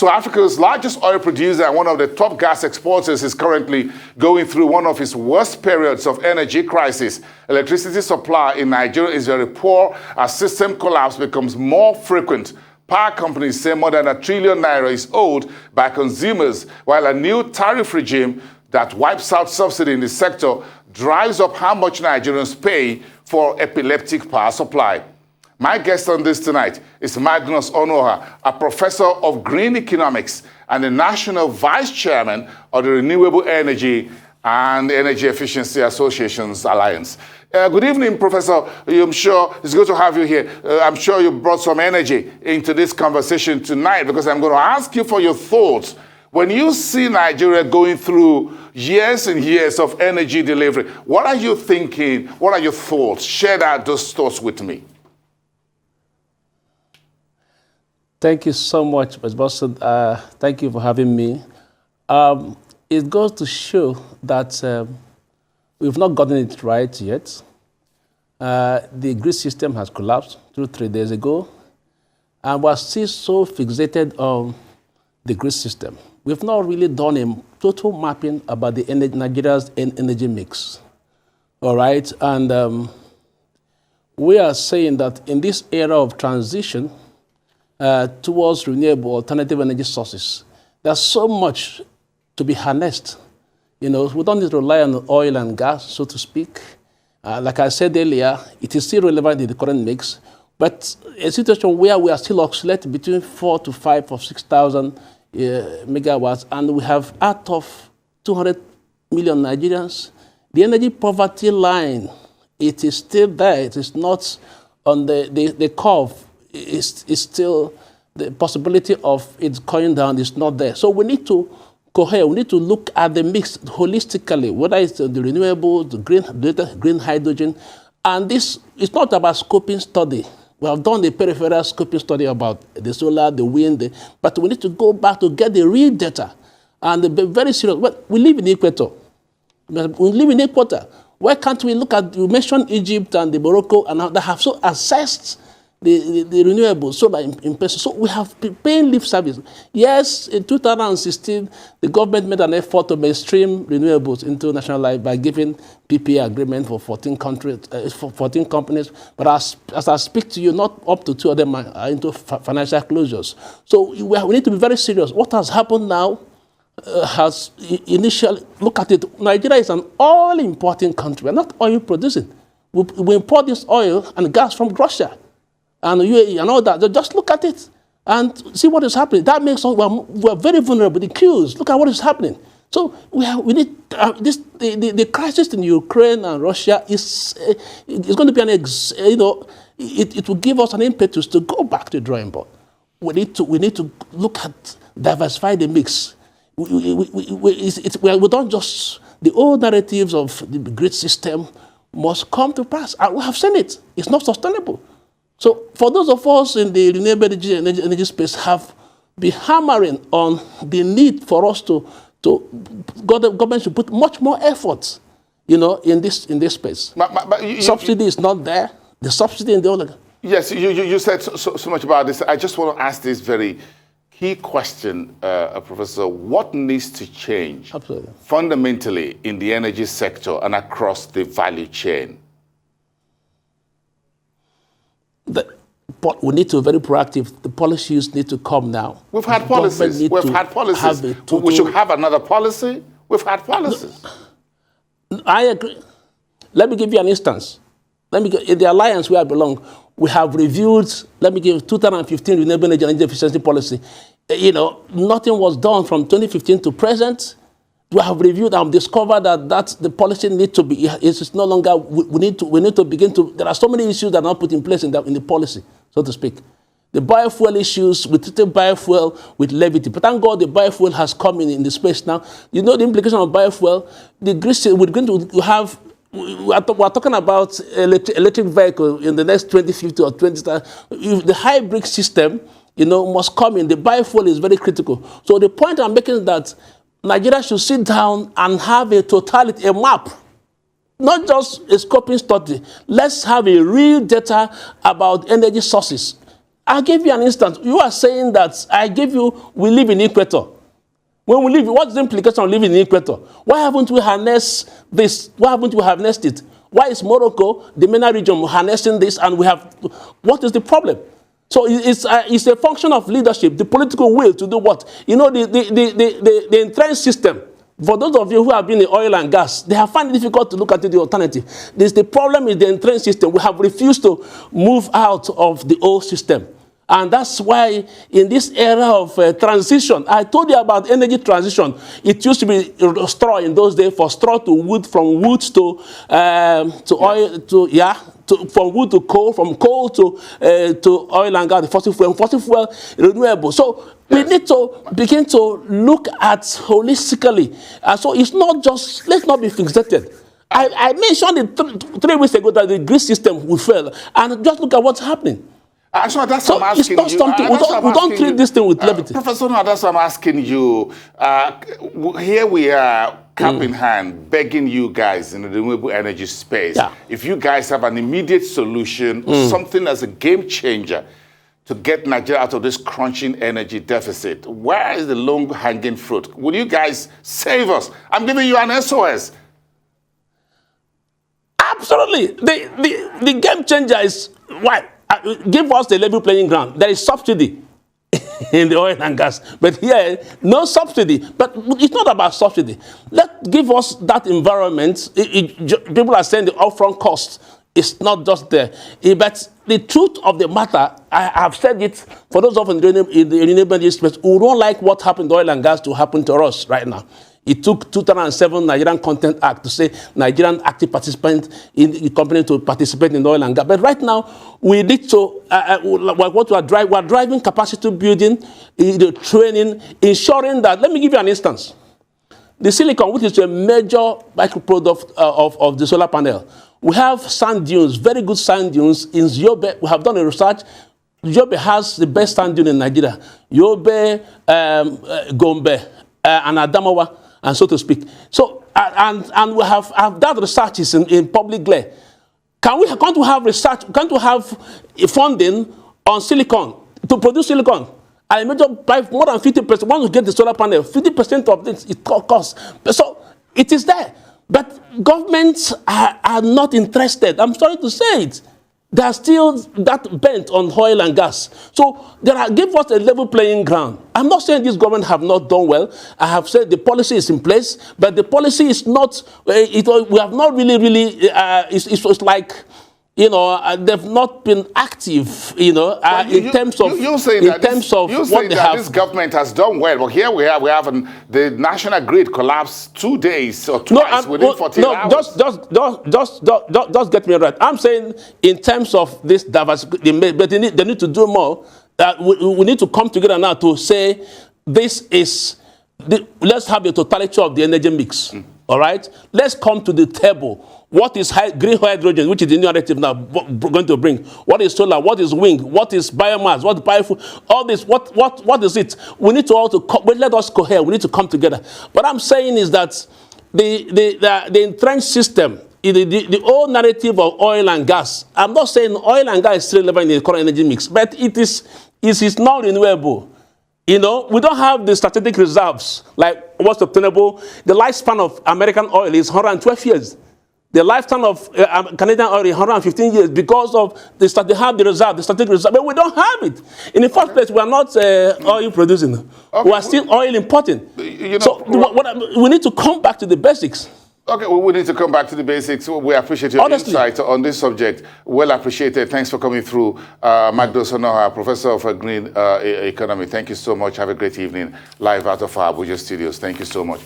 So Africa's largest oil producer and one of the top gas exporters is currently going through one of its worst periods of energy crisis. Electricity supply in Nigeria is very poor as system collapse becomes more frequent. Power companies say more than ₦1 trillion is owed by consumers, while a new tariff regime that wipes out subsidy in the sector drives up how much Nigerians pay for epileptic power supply. My guest on this tonight is Magnus Onuoha, a professor of green economics and the national vice chairman of the Renewable Energy and Energy Efficiency Associations Alliance. Good evening, Professor. I'm sure it's good to have you here. I'm sure you brought some energy into this conversation tonight because I'm going to ask you for your thoughts. When you see Nigeria going through years and years of energy delivery, what are you thinking? What are your thoughts? Share those thoughts with me. Thank you so much, Ms. Boston. Thank you for having me. It goes to show that we've not gotten it right yet. The grid system has collapsed 2-3 days ago, and we're still so fixated on the grid system. We've not really done a total mapping about the Nigeria's energy mix. All right, and we are saying that in this era of transition towards renewable alternative energy sources, there's so much to be harnessed. You know, we don't need to rely on oil and gas, so to speak. Like I said earlier, it is still relevant in the current mix, but a situation where we are still oscillating between 4,000 to 5,000 or 6,000 megawatts, and we have out of 200 million Nigerians, the energy poverty line, it is still there. It is not on the curve. It's still, the possibility of it going down is not there. So we need to cohere. We need to look at the mix holistically, whether it's the renewable, the green hydrogen. And this is not about scoping study. We have done the peripheral scoping study about the solar, the wind, but we need to go back to get the real data and be very serious. Well, we live in the equator. We live in the equator. Why can't we look at, you mentioned Egypt and the Morocco, and how they have so assessed the renewables, solar in person. So we have been paying lip service. Yes, in 2016, the government made an effort to mainstream renewables into national life by giving PPA agreement for 14 countries, for 14 companies. But as I speak to you, not up to 2 of them are into financial closures. So we need to be very serious. What has happened now has initially, look at it, Nigeria is an oil importing country. We're not oil producing. We import this oil and gas from Russia and UAE and all that. Just look at it and see what is happening. That makes us, we're very vulnerable. The queues, look at what is happening. So we need the crisis in Ukraine and Russia is going to be it will give us an impetus to go back to the drawing board. We need to look at diversify the mix. We don't just, the old narratives of the grid system must come to pass. And we have seen it. It's not sustainable. So for those of us in the renewable energy space have been hammering on the need for us the government should put much more effort, in this space. Subsidy is not there. The subsidy in the other. Yes, you said so much about this. I just want to ask this very key question, Professor. What needs to change fundamentally in the energy sector and across the value chain? But we need to be very proactive. The policies need to come now. We've had policies. We should have another policy. We've had policies. I agree. Let me give you an instance. In the alliance where I belong, we have reviewed, 2015 renewable energy and energy efficiency policy. Nothing was done from 2015 to present. We have reviewed and discovered that the policy needs to be, it's no longer, we need to begin to, there are so many issues that are not put in place in the policy, so to speak. The biofuel issues, we treated biofuel with levity. But thank God the biofuel has come in the space now. You know the implication of biofuel, the grid, we're going to have, we're talking about electric vehicle in the next 2050 or 2030. The hybrid system, must come in. The biofuel is very critical. So the point I'm making is that Nigeria should sit down and have a totality, a map, not just a scoping study. Let's have a real data about energy sources. I'll give you an instance. You are saying that we live in equator. When we live, what's the implication of living in equator? Why haven't we harnessed this? Why haven't we harnessed it? Why is Morocco, the MENA region, harnessing this, and what is the problem? So it's a function of leadership, the political will to do what? You know, the entrenched system. For those of you who have been in oil and gas, they have found it difficult to look at the alternative. The problem is the entrenched system. We have refused to move out of the old system. And that's why in this era of transition, I told you about energy transition. It used to be straw in those days, for straw to wood, from wood to oil, from wood to coal, from coal to oil and gas, fossil fuel, renewable. So we need to begin to look at holistically. So it's not just, let's not be fixated. I mentioned it 3 weeks ago that the grid system will fail. And just look at what's happening. So that's what I'm asking it's not you. Something, we don't treat this thing with levity. Professor Onuoha, that's what I'm asking you. Here we are, cap in hand, begging you guys in the renewable energy space. Yeah. If you guys have an immediate solution, something that's a game changer to get Nigeria out of this crunching energy deficit, where is the long-hanging fruit? Will you guys save us? I'm giving you an SOS. Absolutely. The game changer is why? Give us the level playing ground. There is subsidy in the oil and gas. But here, no subsidy. But it's not about subsidy. Give us that environment. People are saying the upfront cost is not just there. But the truth of the matter, I have said it, for those of us in the renewable energy space who don't like what happened to oil and gas to happen to us right now. It took 2007 Nigerian Content Act to say Nigerian active participant in the company to participate in oil and gas. But right now, we need to, we're driving capacity building, the training, ensuring that, let me give you an instance. The silicon, which is a major byproduct of the solar panel, we have sand dunes, very good sand dunes in Yobe. We have done a research. Yobe has the best sand dune in Nigeria. Yobe, Gombe, and Adamawa, and so to speak. So, and we have that research is in public glare. Can't we have research, can't we have funding on silicon, to produce silicon? I major by more than 50%, once we get the solar panel, 50% of this it costs. So it is there. But governments are not interested. I'm sorry to say it. They are still that bent on oil and gas. So give us a level playing ground. I'm not saying this government have not done well. I have said the policy is in place, but the policy is not, we have not really, it's like, you know, they've not been active, you know, in terms of what they have. This government has done well, but here we have the national grid collapsed 2 days or twice within 14 hours. Just get me right. I'm saying in terms of this diversity, but they need to do more. We need to come together now to say this is, let's have the totality of the energy mix. All right? Let's come to the table. What is green hydrogen, which is the new narrative now going to bring? What is solar? What is wind? What is biomass? What is biofuel? All this, what is it? We need to let us cohere. We need to come together. What I'm saying is that the entrenched system, the old narrative of oil and gas, I'm not saying oil and gas is still relevant in the current energy mix, but it is not renewable. You know, we don't have the strategic reserves like what's obtainable. The lifespan of American oil is 112 years. The lifetime of Canadian oil is 115 years because of they have the reserve, the strategic reserve, but we don't have it. In the first place, we are not oil producing. Okay. We are still oil importing. You know, so we need to come back to the basics. Okay, well, we need to come back to the basics. We appreciate your insight on this subject. Well appreciated. Thanks for coming through. Magnus Onuoha, Professor of Green Economy. Thank you so much. Have a great evening. Live out of our Abuja studios. Thank you so much.